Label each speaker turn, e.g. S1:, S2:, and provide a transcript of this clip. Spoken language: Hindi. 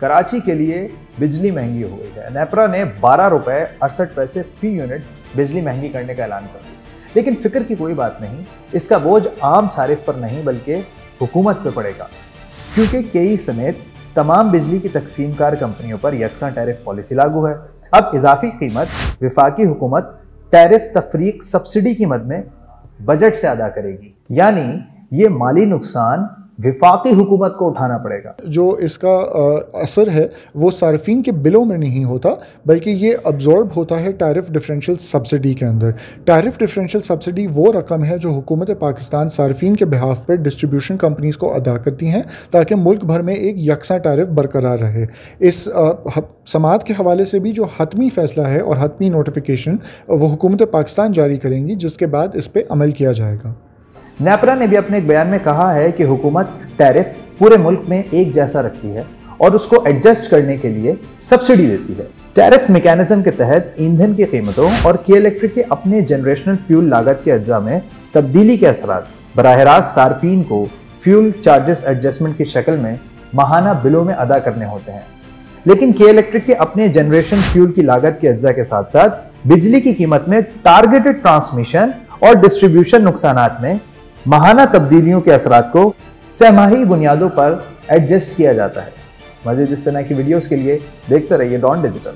S1: कराची के लिए बिजली महंगी हो गई है। नेपरा ने 12 रुपए 68 पैसे फी यूनिट बिजली महंगी करने का ऐलान कर दिया। लेकिन फिक्र की कोई बात नहीं, इसका बोझ आम सारिफ पर नहीं बल्कि हुकूमत पर पड़ेगा, क्योंकि केई समेत तमाम बिजली की तकसीमकार कंपनियों पर यकसा टैरिफ पॉलिसी लागू है। अब इजाफी कीमत विफाकी हुकूमत टैरिफ तफरीक सब्सिडी की मद में बजट से अदा करेगी, यानी ये माली नुकसान विफाकी हुकूमत को उठाना पड़ेगा।
S2: जो इसका असर है वो सार्फिन के बिलों में नहीं होता, बल्कि ये अब्जॉर्ब होता है टैरिफ डिफरेंशियल सब्सिडी के अंदर। टैरिफ डिफरेंशियल सब्सिडी वो रकम है जो हुकूमत पाकिस्तान सार्फिन के बिहाफ पर डिस्ट्रीब्यूशन कंपनीज़ को अदा करती हैं ताकि मुल्क भर में एक यकसा टैरिफ बरकरार रहे। इस समात के हवाले से भी जो हतमी फ़ैसला है और हतमी नोटिफिकेशन वो हुकूमत पाकिस्तान जारी करेंगी, जिसके बाद इस पर अमल किया जाएगा।
S1: नेपरा ने भी अपने एक बयान में कहा है कि हुकूमत टैरिफ पूरे मुल्क में एक जैसा रखती है और उसको एडजस्ट करने के लिए सब्सिडी देती है। टैरिफ मैकेनिज्म के तहत ईंधन की कीमतों और के इलेक्ट्रिक के अपने जनरेशनल फ्यूल लागत के अज्जा में तब्दीली के असरात बराह रास्त सार्फिन को फ्यूल चार्जेस एडजस्टमेंट की शक्ल में माहाना बिलों में अदा करने होते हैं। लेकिन के इलेक्ट्रिक के अपने जनरेशन फ्यूल की लागत के अज्जा के साथ साथ बिजली की कीमत में टारगेटेड ट्रांसमिशन और डिस्ट्रीब्यूशन नुकसानात में माहाना तब्दीलियों के असरात को सहमाही बुनियादों पर एडजस्ट किया जाता है। मज़ीद इस तरह की वीडियोस के लिए देखते रहिए डॉन डिजिटल।